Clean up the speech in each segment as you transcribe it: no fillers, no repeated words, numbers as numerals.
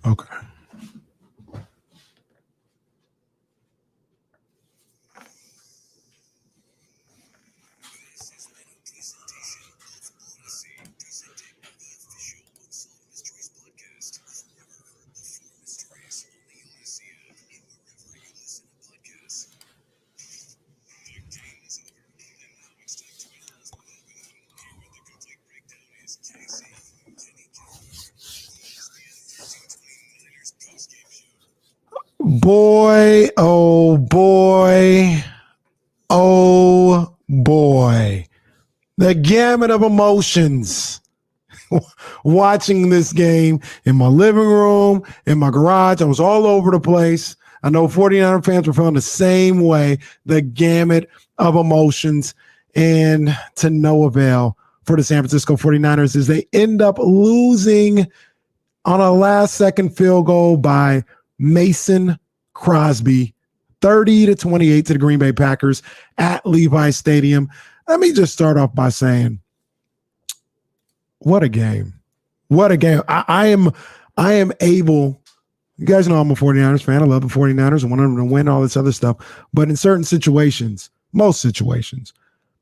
Okay. Boy, oh boy, oh boy. The gamut of emotions watching this game in my living room, in my garage. I was all over the place. I know 49er fans were feeling the same way, the gamut of emotions, and to no avail for the San Francisco 49ers as they end up losing on a last-second field goal by Mason Crosby, 30-28 to the Green Bay Packers at Levi Stadium. Let me just start off by saying, what a game. What a game. I am able, you guys know I'm a 49ers fan. I love the 49ers. I want them to win, all this other stuff. But in certain situations, most situations,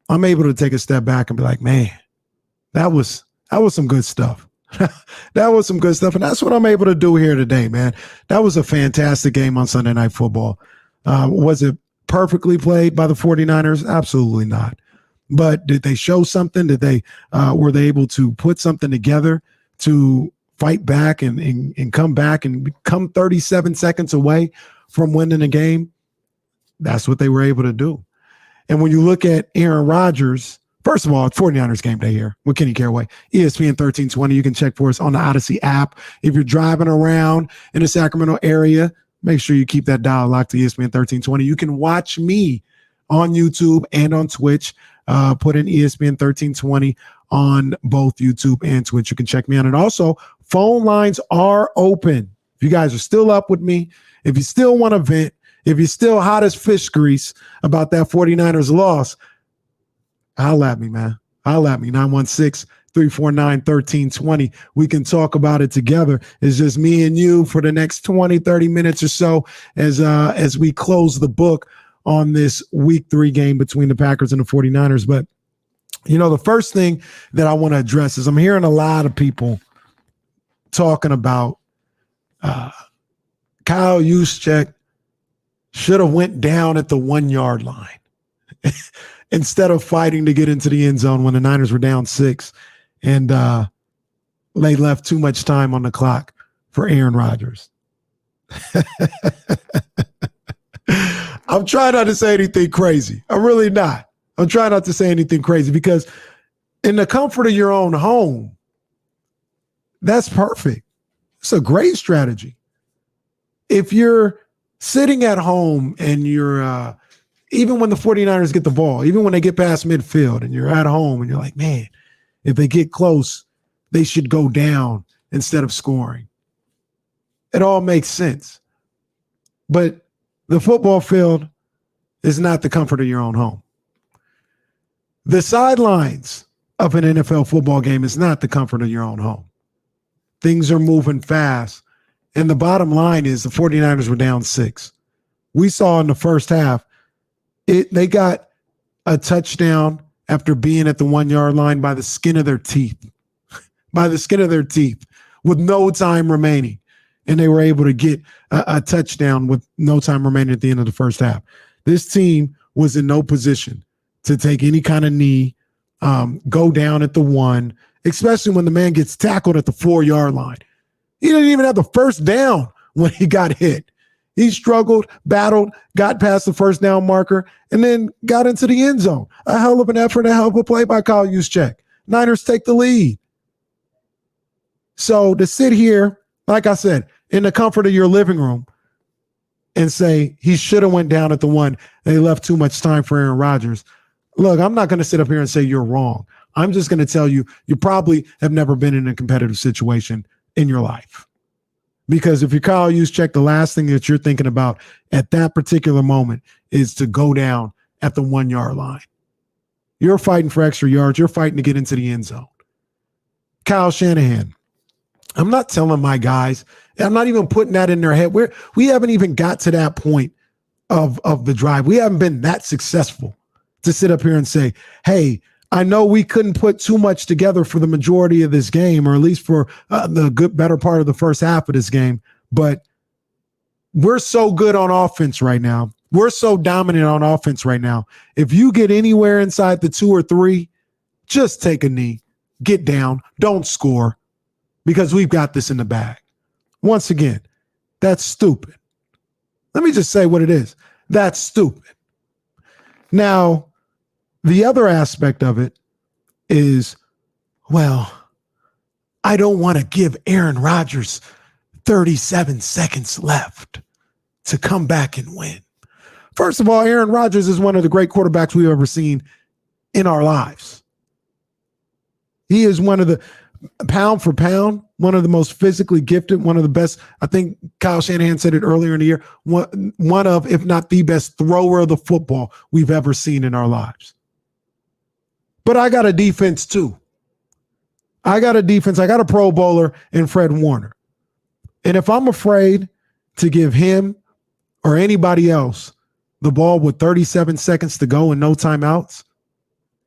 I'm able to take a step back and be like, man, that was some good stuff. That was some good stuff. And that's what I'm able to do here today, man. That was a fantastic game on Sunday Night Football. Was it perfectly played by the 49ers? Absolutely not. But did they show something? Were they able to put something together to fight back and come back and come 37 seconds away from winning a game? That's what they were able to do. And when you look at Aaron Rodgers, first of all, it's 49ers game day here with Kenny Caraway, ESPN 1320. You can check for us on the Odyssey app. If you're driving around in the Sacramento area, make sure you keep that dial locked to ESPN 1320. You can watch me on YouTube and on Twitch. Put in ESPN 1320 on both YouTube and Twitch. You can check me out. And also, phone lines are open. If you guys are still up with me, if you still want to vent, if you're still hot as fish grease about that 49ers loss, holla at me, man. Holla at me, 916-349-1320. We can talk about it together. It's just me and you for the next 20, 30 minutes or so as we close the book on this week 3 game between the Packers and the 49ers. But, the first thing that I want to address is I'm hearing a lot of people talking about Kyle Juszczyk should have went down at the 1-yard line instead of fighting to get into the end zone when the Niners were down 6 and they left too much time on the clock for Aaron Rodgers. I'm trying not to say anything crazy. I'm really not. I'm trying not to say anything crazy because in the comfort of your own home, that's perfect. It's a great strategy. If you're sitting at home and you're even when the 49ers get the ball, even when they get past midfield and you're at home and you're like, man, if they get close, they should go down instead of scoring. It all makes sense. But the football field is not the comfort of your own home. The sidelines of an NFL football game is not the comfort of your own home. Things are moving fast. And the bottom line is the 49ers were down 6. We saw in the first half, they got a touchdown after being at the 1-yard line by the skin of their teeth. By the skin of their teeth with no time remaining. And they were able to get a touchdown with no time remaining at the end of the first half. This team was in no position to take any kind of knee, go down at the 1, especially when the man gets tackled at the 4-yard line. He didn't even have the first down when he got hit. He struggled, battled, got past the first down marker, and then got into the end zone. A hell of an effort, a hell of a play by Kyle Juszczyk. Niners take the lead. So to sit here, like I said, in the comfort of your living room and say he should have went down at the 1, they left too much time for Aaron Rodgers. Look, I'm not going to sit up here and say you're wrong. I'm just going to tell you, you probably have never been in a competitive situation in your life. Because if you're Kyle Juszczyk, the last thing that you're thinking about at that particular moment is to go down at the 1-yard line. You're fighting for extra yards. You're fighting to get into the end zone. Kyle Shanahan. I'm not telling my guys I'm not even putting that in their head. We haven't even got to that point of the drive. We haven't been that successful to sit up here and say, hey, I know we couldn't put too much together for the majority of this game, or at least for the better part of the first half of this game, but we're so good on offense right now. We're so dominant on offense right now. If you get anywhere inside the 2 or 3, just take a knee, get down, don't score, because we've got this in the bag. Once again, that's stupid. Let me just say what it is. That's stupid. Now, the other aspect of it is, well, I don't want to give Aaron Rodgers 37 seconds left to come back and win. First of all, Aaron Rodgers is one of the great quarterbacks we've ever seen in our lives. He is one of the, pound for pound, one of the most physically gifted, one of the best. I think Kyle Shanahan said it earlier in the year, one of, if not the best thrower of the football we've ever seen in our lives. But I got a defense too. I got a Pro Bowler in Fred Warner. And if I'm afraid to give him or anybody else the ball with 37 seconds to go and no timeouts,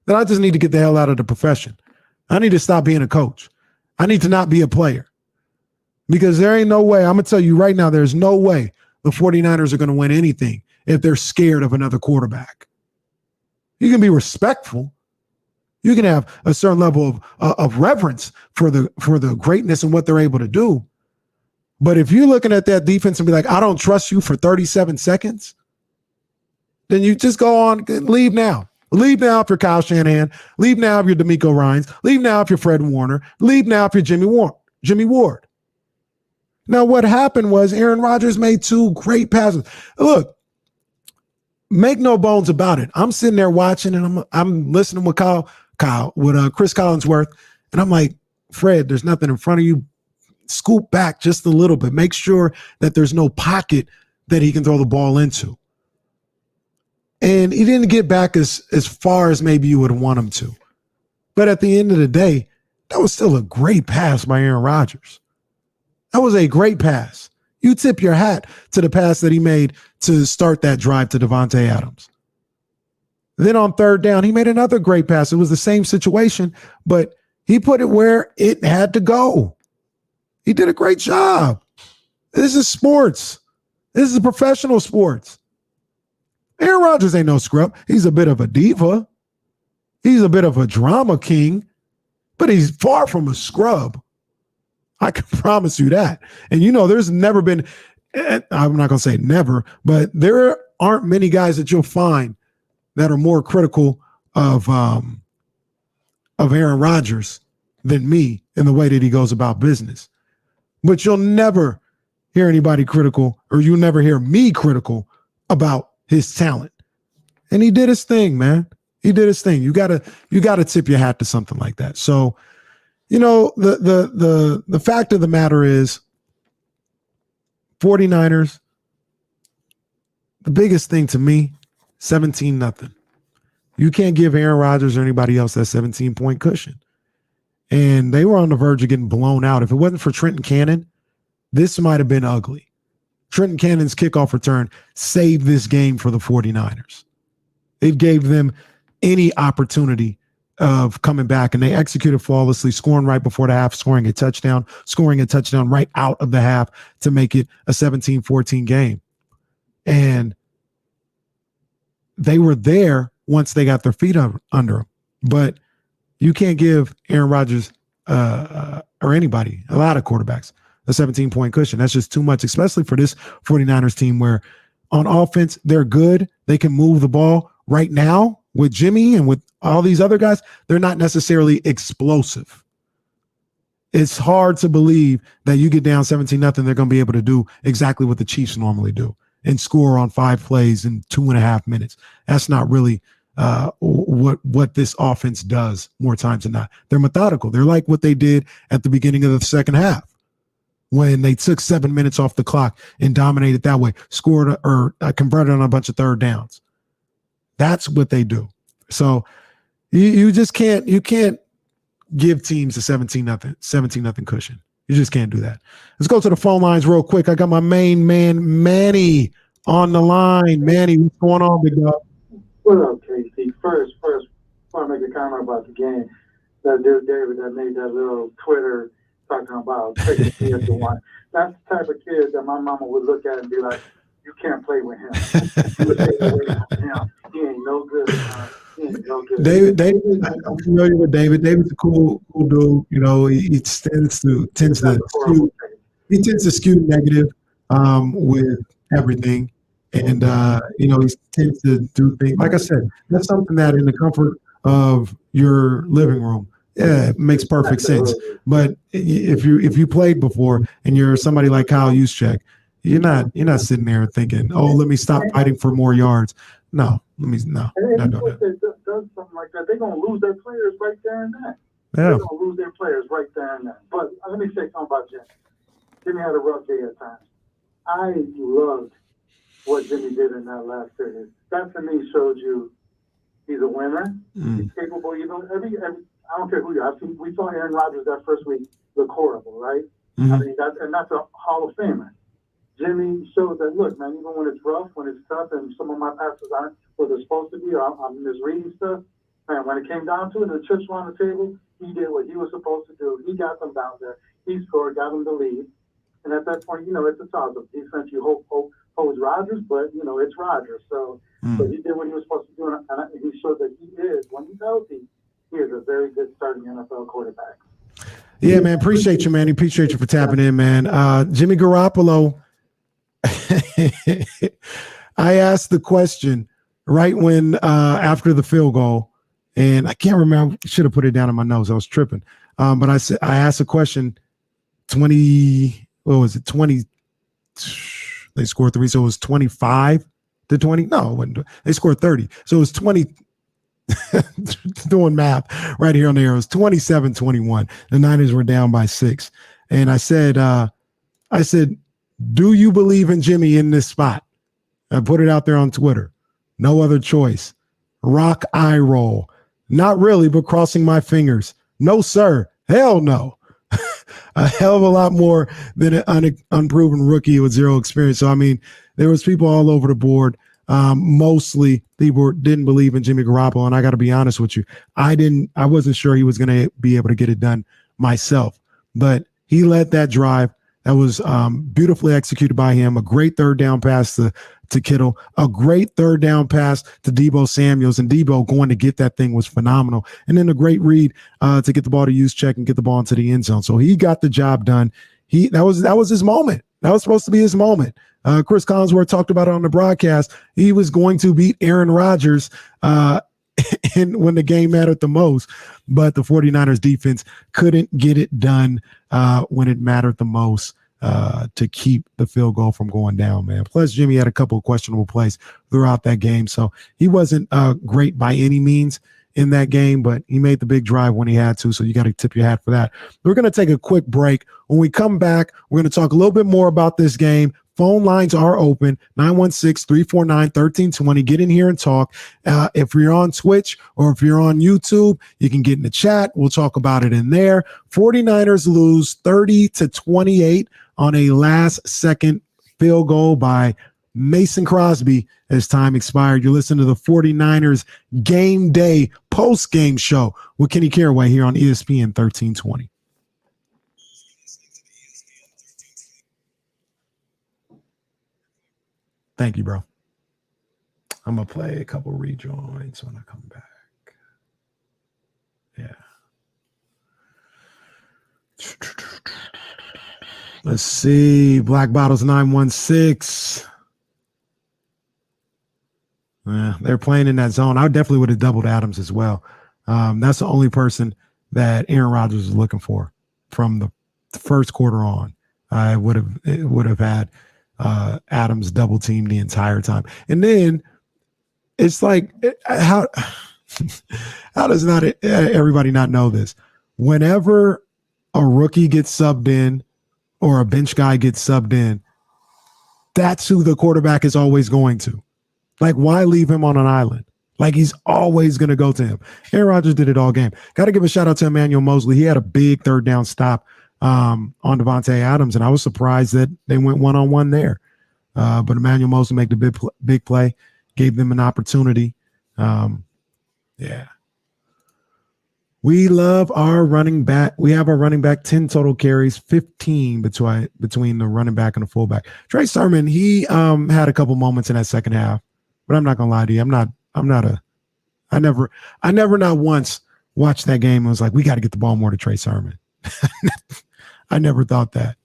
then I just need to get the hell out of the profession. I need to stop being a coach. I need to not be a player. Because there ain't no way, I'm going to tell you right now, there's no way the 49ers are going to win anything if they're scared of another quarterback. You can be respectful. You can have a certain level of reverence for the greatness and what they're able to do. But if you're looking at that defense and be like, I don't trust you for 37 seconds, then you just go on, leave now. Leave now if you're Kyle Shanahan. Leave now if you're D'Amico Ryans. Leave now if you're Fred Warner. Leave now if you're Jimmy Ward. Now, what happened was Aaron Rodgers made 2 great passes. Look, make no bones about it. I'm sitting there watching, and I'm listening with Chris Collinsworth, and I'm like, Fred, there's nothing in front of you. Scoop back just a little bit. Make sure that there's no pocket that he can throw the ball into. And he didn't get back as far as maybe you would want him to. But at the end of the day, that was still a great pass by Aaron Rodgers. That was a great pass. You tip your hat to the pass that he made to start that drive to Devante Adams. Then on 3rd down, he made another great pass. It was the same situation, but he put it where it had to go. He did a great job. This is sports. This is professional sports. Aaron Rodgers ain't no scrub. He's a bit of a diva. He's a bit of a drama king, but he's far from a scrub. I can promise you that. And there's never been, I'm not going to say never, but there aren't many guys that you'll find that are more critical of Aaron Rodgers than me in the way that he goes about business. But you'll never hear anybody critical, or you'll never hear me critical about his talent. And he did his thing, man. He did his thing. You gotta tip your hat to something like that. So, the fact of the matter is, 49ers, the biggest thing to me, 17-0. You can't give Aaron Rodgers or anybody else that 17-point cushion. And they were on the verge of getting blown out. If it wasn't for Trenton Cannon, this might have been ugly. Trenton Cannon's kickoff return saved this game for the 49ers. It gave them any opportunity of coming back, and they executed flawlessly, scoring right before the half, scoring a touchdown right out of the half to make it a 17-14 game. And they were there once they got their feet under them. But you can't give Aaron Rodgers or anybody, a lot of quarterbacks, a 17-point cushion. That's just too much, especially for this 49ers team where on offense, they're good. They can move the ball. Right now, with Jimmy and with all these other guys, they're not necessarily explosive. It's hard to believe that you get down 17-0, they're going to be able to do exactly what the Chiefs normally do and score on 5 plays in 2.5 minutes. That's not really what this offense does more times than not. They're methodical. They're like what they did at the beginning of the second half when they took 7 minutes off the clock and dominated that way, scored or converted on a bunch of 3rd downs. That's what they do. So you just can't give teams a 17-0 cushion. You just can't do that. Let's go to the phone lines real quick. I got my main man, Manny, on the line. Manny, what's going on, big dog? What up, KC? First, I want to make a comment about the game. That dude David that made that little Twitter talking about taking the kids to one. That's the type of kid that my mama would look at and be like, "You can't play with him. You would take away from him. He ain't no good. He ain't no good." David, I'm familiar with David. David's a cool dude. You know, he tends to skew negative with everything. And, you know, he tends to do things. Like I said, that's something that in the comfort of your living room, yeah, it makes perfect sense. But if you played before and you're somebody like Kyle Juszczyk, you're not sitting there thinking, oh, let me stop fighting for more yards. No. And if does something like that, they're going to lose their players right there and then. Yeah. They're going to lose their players right there and then. But let me say something about Jimmy. Jimmy had a rough day at times. I loved what Jimmy did in that last series. That to me showed you he's a winner. He's capable. You know, every I don't care who you are. We saw Aaron Rodgers that first week look horrible, right? Mm-hmm. I mean, that's a Hall of Famer. Jimmy showed that, look, man, even when it's rough, when it's tough, and some of my passes aren't what they're supposed to be, or I'm misreading stuff, man, when it came down to it, the chips were on the table, he did what he was supposed to do. He got them down there. He scored, got them the lead. And at that point, you know, it's a toss-up. Defense, you hope holds Rodgers, but, you know, it's Rodgers. So but he did what he was supposed to do, and he showed that he is, when he's healthy, he is a very good starting NFL quarterback. Yeah, man, appreciate you, man. Appreciate you for tapping in, man. Jimmy Garoppolo, I asked the question right when after the field goal, and I can't remember. I should have put it down in my notes. I was tripping. But I asked the question 20, what was it? 20, they scored 3, so it was 25 to 20. No, it wasn't. They scored 30. So it was 20. Doing math right here on the air. It was 27-21. The Niners were down by 6. And I said, do you believe in Jimmy in this spot? I put it out there on Twitter. No other choice. Rock eye roll. Not really, but crossing my fingers. No, sir. Hell no. A hell of a lot more than an unproven rookie with zero experience. So, I mean, there was people all over the board. Mostly people didn't believe in Jimmy Garoppolo, and I got to be honest with you. I wasn't sure he was going to be able to get it done myself, but he led that drive. That was beautifully executed by him. A great third down pass to Kittle, a great third down pass to Deebo Samuels, and Deebo going to get that thing was phenomenal. And then a great read to get the ball to Juszczyk and get the ball into the end zone. So he got the job done. That was his moment. That was supposed to be his moment. Chris Collinsworth talked about it on the broadcast. He was going to beat Aaron Rodgers when the game mattered the most, but the 49ers defense couldn't get it done when it mattered the most to keep the field goal from going down, man. Plus, Jimmy had a couple of questionable plays throughout that game, so he wasn't great by any means in that game, but he made the big drive when he had to, so you got to tip your hat for that. We're going to take a quick break. When we come back, we're going to talk a little bit more about this game. Phone lines are open, 916-349-1320. Get in here and talk. If you're on Twitch or if you're on YouTube, you can get in the chat. We'll talk about it in there. 49ers lose 30-28 on a last-second field goal by Mason Crosby as time expired. You're listening to the 49ers Game Day post-game show with Kenny Caraway here on ESPN 1320. Thank you, bro. I'm going to play a couple rejoins when I come back. Yeah. Let's see. Black Bottles 916. They're playing in that zone. I definitely would have doubled Adams as well. That's the only person that Aaron Rodgers is looking for from the first quarter on. I would have had Adams double teamed the entire time. And then it's like, how does not everybody not know this? Whenever a rookie gets subbed in or a bench guy gets subbed in, that's who the quarterback is always going to. Like, why leave him on an island? Like, he's always going to go to him. Aaron Rodgers did it all game. Got to give a shout out to Emmanuel Mosley. He had a big third down stop on Devante Adams, and I was surprised that they went one-on-one there. But Emmanuel Mosley made the big play, gave them an opportunity. Yeah. We love our running back. We have our running back 10 total carries, 15 between the running back and the fullback. Trey Sermon, he had a couple moments in that second half, but I'm not gonna lie to you. I never not once watched that game and was like, we got to get the ball more to Trey Sermon. I never thought that.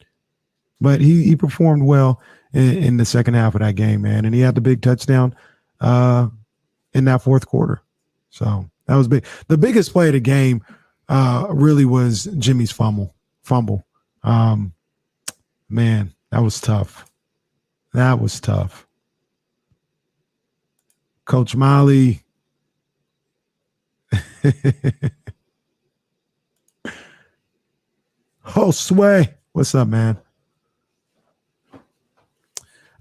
But he performed well in the second half of that game, man. And he had the big touchdown in that fourth quarter. So that was big. The biggest play of the game really was Jimmy's fumble. Man, that was tough. Coach Molly. Josue, what's up, man?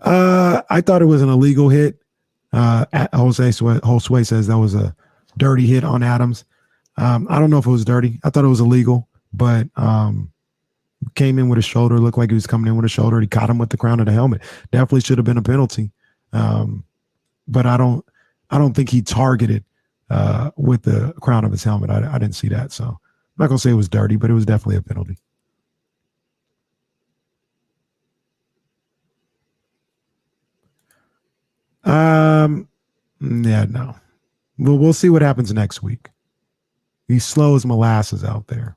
I thought it was an illegal hit. Josue says that was a dirty hit on Adams. I don't know if it was dirty. I thought it was illegal, but came in with his shoulder. Looked like he was coming in with his shoulder. He caught him with the crown of the helmet. Definitely should have been a penalty. But I don't think he targeted with the crown of his helmet. I didn't see that. So I'm not going to say it was dirty, but it was definitely a penalty. Yeah, no. We'll see what happens next week. He's slow as molasses out there.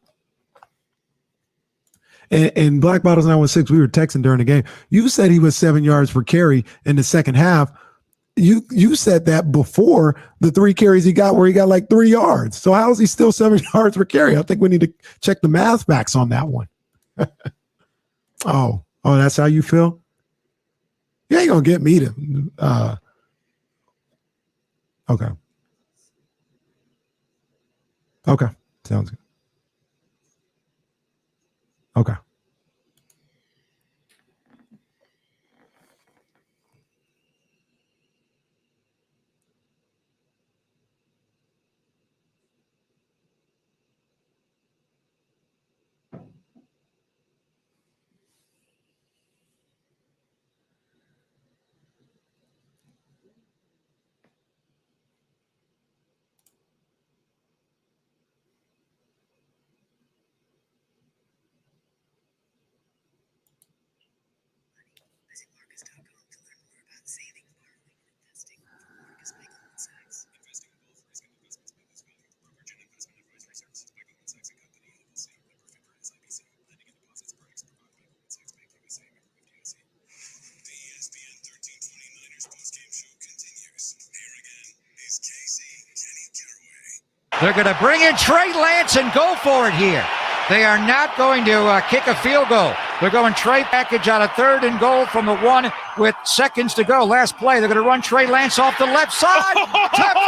And Black Bottles 916, we were texting during the game. You said he was 7 yards per carry in the second half. You said that before the 3 carries he got, where he got like 3 yards. So how is he still 7 yards per carry? I think we need to check the math backs on that one. Oh, that's how you feel? You ain't gonna get me to. Okay. Sounds good. Okay. They're going to bring in Trey Lance and go for it here. They are not going to kick a field goal. They're going Trey package on a 3rd and goal from the 1 with seconds to go. Last play, they're going to run Trey Lance off the left side. Touchdown!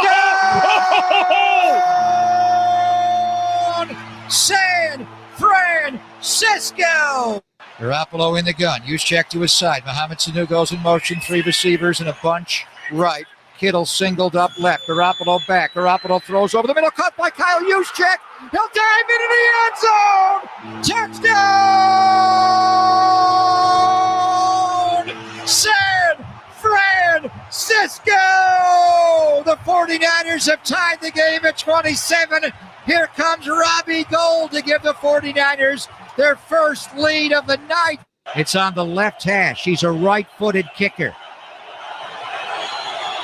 San Francisco! Garoppolo in the gun. Juszczyk to his side. Mohamed Sanu goes in motion. 3 receivers in a bunch right. Kittle singled up left. Garoppolo back. Garoppolo throws over the middle. Caught by Kyle Juszczyk. He'll dive into the end zone. Touchdown! San Francisco! The 49ers have tied the game at 27. Here comes Robbie Gould to give the 49ers their first lead of the night. It's on the left hash. He's a right-footed kicker.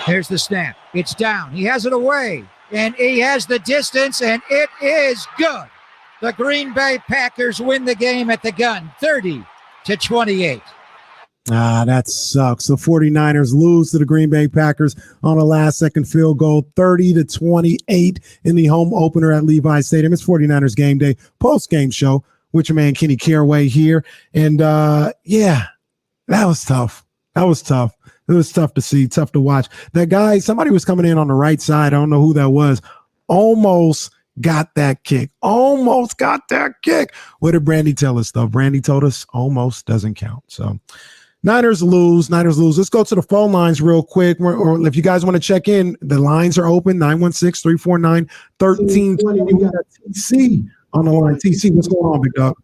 Here's the snap. It's down. He has it away. And he has the distance, and it is good. The Green Bay Packers win the game at the gun, 30-28. That sucks. The 49ers lose to the Green Bay Packers on a last-second field goal, 30-28 in the home opener at Levi Stadium. It's 49ers game day post-game show with your man Kenny Caraway here. And, yeah, that was tough. It was tough to see, tough to watch. That guy, somebody was coming in on the right side. I don't know who that was. Almost got that kick. What did Brandy tell us, though? Brandy told us almost doesn't count. So Niners lose. Let's go to the phone lines real quick. Or if you guys want to check in, the lines are open, 916-349-1320. We got TC on the line. TC, what's going on, big dog?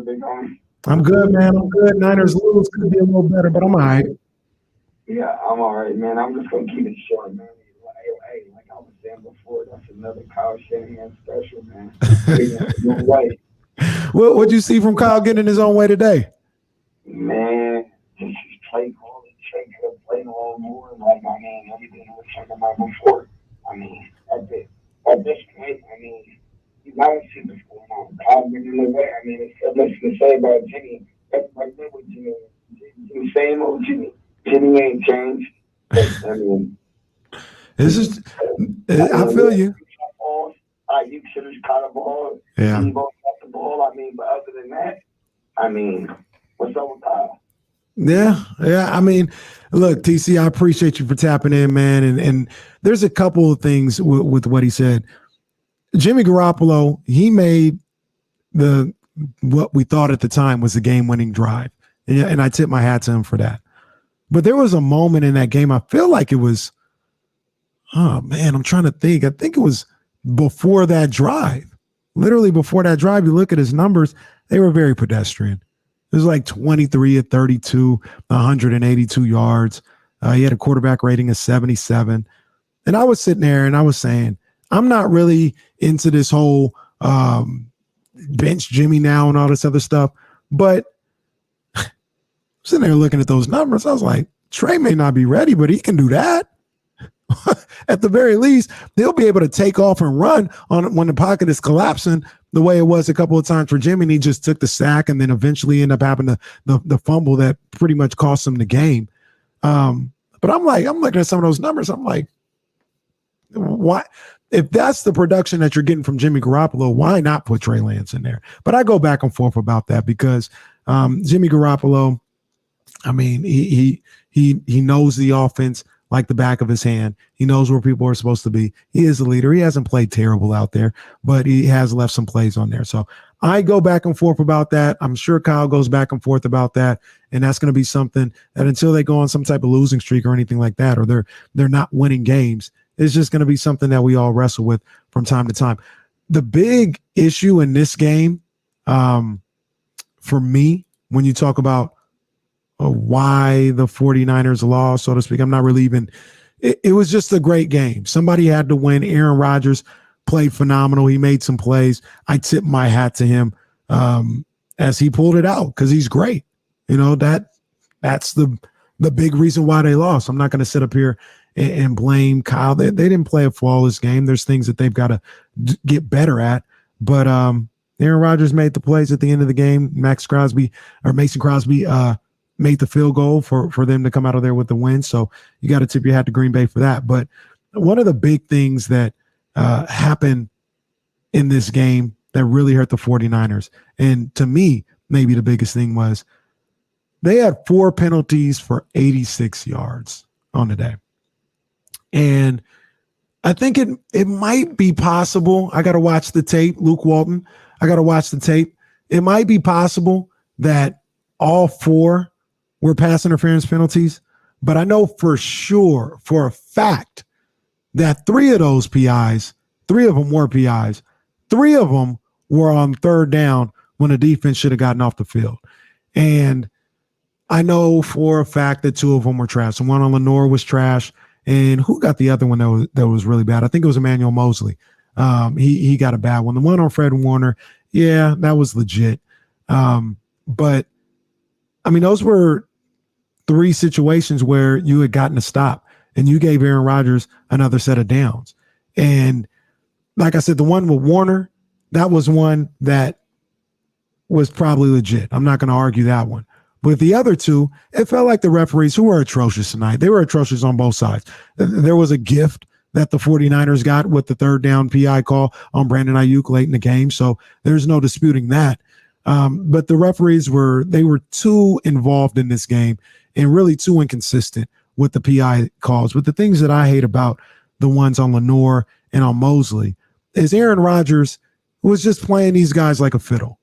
big homie? I'm good, man. I'm good. Niners lose could be a little better, but I'm all right. Yeah, I'm all right, man. I'm just gonna keep it short, man. Hey, like I was saying before, that's another Kyle Shanahan special, man. No way. What'd you see from Kyle getting his own way today? Man, just his play calling, Trey could have played a little more. Like, I mean, everything I was talking about before. I mean, at this point, I mean, you gotta see what's going on. Kyle getting in the way. I mean, it's so much to say about Jimmy. That's like that with Jimmy. The same old Jimmy. Jimmy ain't changed. But, I mean, This is, I feel you. You should have caught a ball. Yeah. He both got the ball. I mean, but other than that, I mean, what's up with Kyle? Yeah. I mean, look, TC, I appreciate you for tapping in, man. And there's a couple of things with what he said. Jimmy Garoppolo, he made what we thought at the time was the game-winning drive. And I tip my hat to him for that. But there was a moment in that game, I feel like it was, oh, man, I'm trying to think. I think it was before that drive. Literally before that drive, you look at his numbers, they were very pedestrian. It was like 23 of 32, 182 yards. He had a quarterback rating of 77. And I was sitting there and I was saying, I'm not really into this whole bench Jimmy now and all this other stuff. But sitting there looking at those numbers, I was like, Trey may not be ready, but he can do that. At the very least, they'll be able to take off and run on when the pocket is collapsing the way it was a couple of times for Jimmy. And he just took the sack and then eventually ended up having the fumble that pretty much cost him the game. But I'm looking at some of those numbers. I'm like, why? If that's the production that you're getting from Jimmy Garoppolo, why not put Trey Lance in there? But I go back and forth about that because Jimmy Garoppolo, I mean, he knows the offense like the back of his hand. He knows where people are supposed to be. He is a leader. He hasn't played terrible out there, but he has left some plays on there. So I go back and forth about that. I'm sure Kyle goes back and forth about that. And that's going to be something that until they go on some type of losing streak or anything like that, or they're not winning games, it's just going to be something that we all wrestle with from time to time. The big issue in this game, for me, when you talk about why the 49ers lost, so to speak, I'm not really even – it was just a great game. Somebody had to win. Aaron Rodgers played phenomenal. He made some plays. I tip my hat to him as he pulled it out because he's great. You know, that's the big reason why they lost. I'm not going to sit up here and blame Kyle. They didn't play a flawless game. There's things that they've got to get better at. But Aaron Rodgers made the plays at the end of the game. Mason Crosby made the field goal for them to come out of there with the win. So you got to tip your hat to Green Bay for that. But one of the big things that happened in this game that really hurt the 49ers, and to me, maybe the biggest thing was they had 4 penalties for 86 yards on the day. And I think it might be possible. I got to watch the tape, Luke Walton. I got to watch the tape. It might be possible that all 4 were pass interference penalties, but I know for sure, for a fact, that 3 of those PIs, 3 of them were PIs, 3 of them were on third down when the defense should have gotten off the field. And I know for a fact that 2 of them were trash. The one on Lenore was trash. And who got the other one that was really bad? I think it was Emmanuel Mosley. He got a bad one. The one on Fred Warner, yeah, that was legit. But, I mean, those were 3 situations where you had gotten a stop and you gave Aaron Rodgers another set of downs. And like I said, the one with Warner, that was one that was probably legit. I'm not going to argue that one. But the other 2, it felt like the referees, who were atrocious tonight, they were atrocious on both sides. There was a gift that the 49ers got with the third down PI call on Brandon Ayuk late in the game. So there's no disputing that. But the referees were too involved in this game and really too inconsistent with the PI calls. But the things that I hate about the ones on Lenore and on Mosley is Aaron Rodgers was just playing these guys like a fiddle,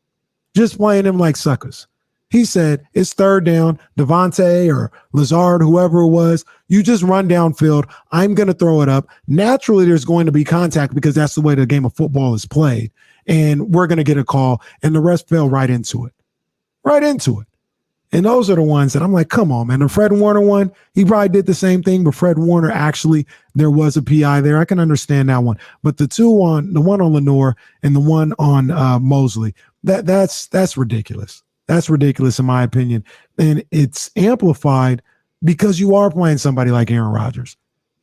just playing them like suckers. He said, it's third down, Devante or Lazard, whoever it was, you just run downfield. I'm going to throw it up. Naturally, there's going to be contact because that's the way the game of football is played. And we're going to get a call, and the rest fell right into it. right into it. And those are the ones that I'm like, come on, man. The Fred Warner one, he probably did the same thing, but Fred Warner actually, there was a PI there. I can understand that one. But the one on Lenore and the one on Mosley, that's ridiculous. That's ridiculous in my opinion. And it's amplified because you are playing somebody like Aaron Rodgers.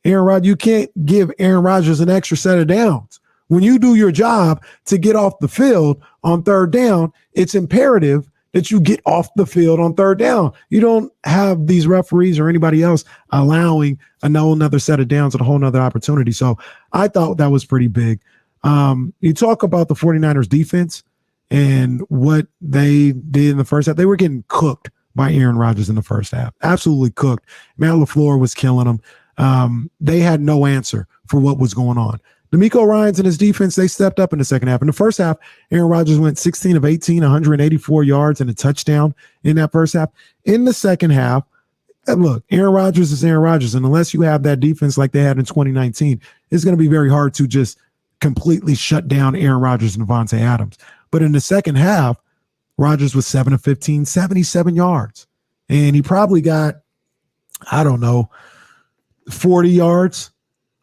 You can't give Aaron Rodgers an extra set of downs. When you do your job to get off the field on third down, it's imperative that you get off the field on third down. You don't have these referees or anybody else allowing another set of downs and a whole nother opportunity. So I thought that was pretty big. You talk about the 49ers defense and what they did in the first half. They were getting cooked by Aaron Rodgers in the first half. Absolutely cooked. Matt LaFleur was killing them. They had no answer for what was going on. D'Amico Ryans and his defense, they stepped up in the second half. In the first half, Aaron Rodgers went 16 of 18, 184 yards and a touchdown in that first half. In the second half, look, Aaron Rodgers is Aaron Rodgers, and unless you have that defense like they had in 2019, it's going to be very hard to just completely shut down Aaron Rodgers and Devante Adams. But in the second half, Rodgers was 7 of 15, 77 yards. And he probably got, 40 yards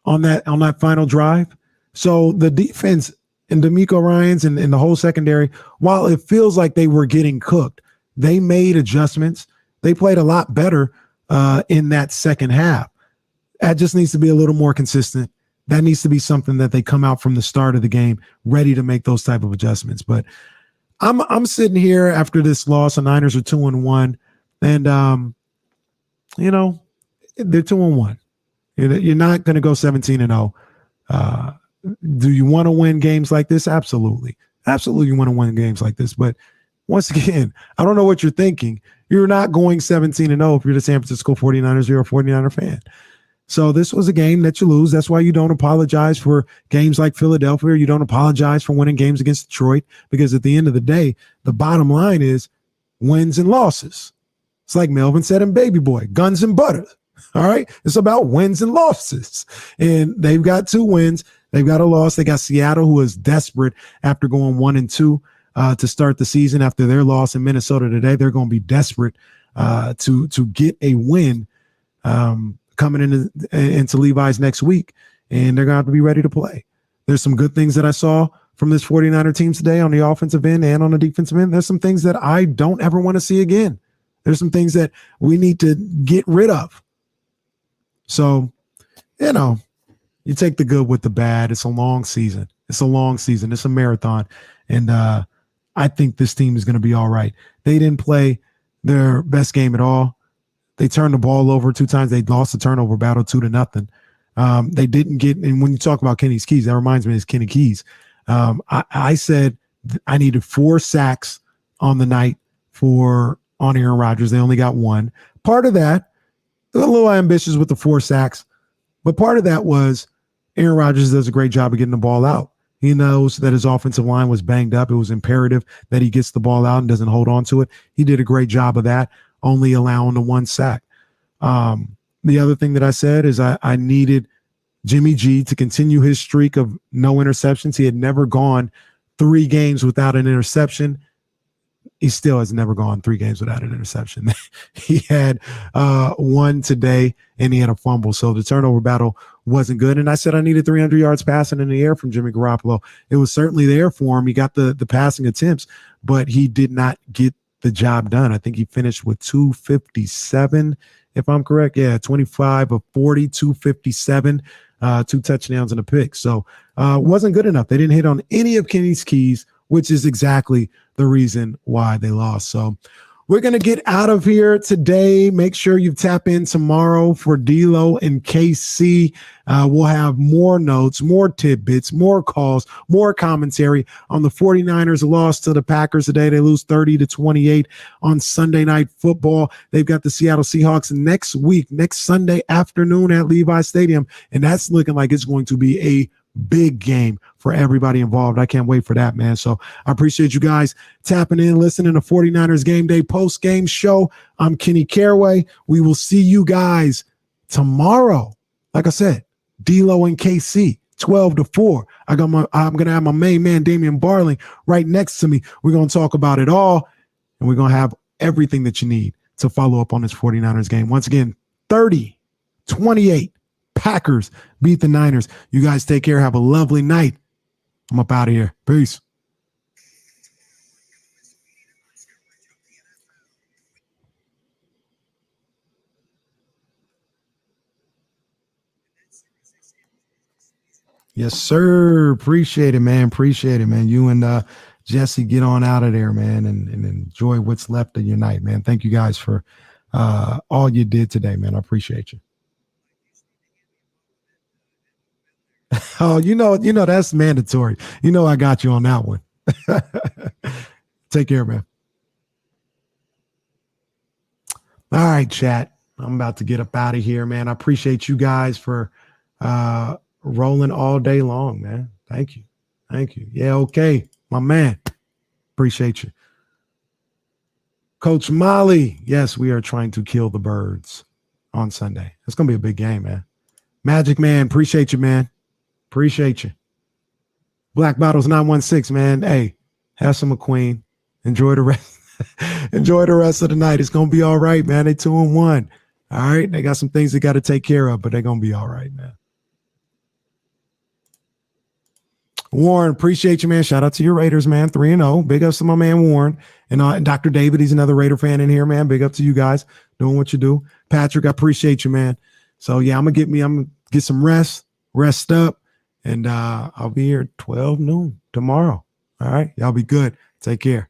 on that final drive. So the defense and D'Amico Ryans and the whole secondary, while it feels like they were getting cooked, they made adjustments. They played a lot better in that second half. That just needs to be a little more consistent. That needs to be something that they come out from the start of the game ready to make those type of adjustments. But I'm sitting here after this loss. The Niners are 2-1, and they're 2-1. You're not going to go 17-0. Do you want to win games like this? Absolutely. Absolutely, you want to win games like this. But once again, I don't know what you're thinking. You're not going 17-0 if you're the San Francisco 49ers. You're a 49er fan. So this was a game that you lose. That's why you don't apologize for games like Philadelphia. You don't apologize for winning games against Detroit, because at the end of the day, the bottom line is wins and losses. It's like Melvin said in Baby Boy, guns and butter. All right. It's about wins and losses. And they've got 2 wins. They've got a loss. They got Seattle, who is desperate after going 1-2 to start the season. After their loss in Minnesota today, they're going to be desperate to get a win coming into Levi's next week. And they're going to have to be ready to play. There's some good things that I saw from this 49er team today on the offensive end and on the defensive end. There's some things that I don't ever want to see again. There's some things that we need to get rid of. So, you take the good with the bad. It's a long season. It's a marathon. And I think this team is going to be all right. They didn't play their best game at all. They turned the ball over 2 times. They lost the turnover battle 2-0. They didn't get, and when you talk about Kenny's keys, that reminds me of Kenny Keys. I said I needed 4 sacks on the night on Aaron Rodgers. They only got 1. Part of that, a little ambitious with the 4 sacks, but part of that was Aaron Rodgers does a great job of getting the ball out. He knows that his offensive line was banged up. It was imperative that he gets the ball out and doesn't hold on to it. He did a great job of that, only allowing the 1 sack. The other thing that I said is I needed Jimmy G to continue his streak of no interceptions. He had never gone 3 games without an interception. He still has never gone 3 games without an interception. He had 1 today, and he had a fumble. So the turnover battle wasn't good. And I said I needed 300 yards passing in the air from Jimmy Garoppolo. It was certainly there for him. He got the passing attempts, but he did not get the job done. I think he finished with 257, if I'm correct. Yeah, 25 of 40, 257, 2 touchdowns and a pick. So wasn't good enough. They didn't hit on any of Kenny's keys, which is exactly the reason why they lost. So we're going to get out of here today. Make sure you tap in tomorrow for D-Lo and KC. We'll have more notes, more tidbits, more calls, more commentary on the 49ers loss to the Packers today. They lose 30-28 on Sunday Night Football. They've got the Seattle Seahawks next week, next Sunday afternoon at Levi Stadium. And that's looking like it's going to be a big game for everybody involved. I can't wait for that, man. So I appreciate you guys tapping in, listening to 49ers Game Day post-game show. I'm Kenny Caraway. We will see you guys tomorrow. Like I said, D-Lo and KC, 12-4. I'm going to have my main man, Damian Barling, right next to me. We're going to talk about it all. And we're going to have everything that you need to follow up on this 49ers game. Once again, 30-28. Packers beat the Niners. You guys take care. Have a lovely night. I'm up out of here. Peace. Yes, sir. Appreciate it, man. Appreciate it, man. You and Jesse, get on out of there, man, and enjoy what's left of your night, man. Thank you guys for all you did today, man. I appreciate you. Oh, you know, that's mandatory. You know, I got you on that one. Take care, man. All right, chat. I'm about to get up out of here, man. I appreciate you guys for rolling all day long, man. Thank you. Thank you. Yeah, okay. My man. Appreciate you. Coach Molly. Yes, we are trying to kill the birds on Sunday. It's going to be a big game, man. Magic Man. Appreciate you, man. Appreciate you. Black Bottles 916, man. Hey, have some McQueen. Enjoy the rest. Enjoy the rest of the night. It's going to be all right, man. They 2-1. All right. They got some things they got to take care of, but they're going to be all right, man. Warren, appreciate you, man. Shout out to your Raiders, man. 3-0. Big ups to my man Warren. And Dr. David, he's another Raider fan in here, man. Big up to you guys doing what you do. Patrick, I appreciate you, man. So yeah, I'm gonna get some rest up, and I'll be here at 12 noon tomorrow. All right. Y'all be good. Take care.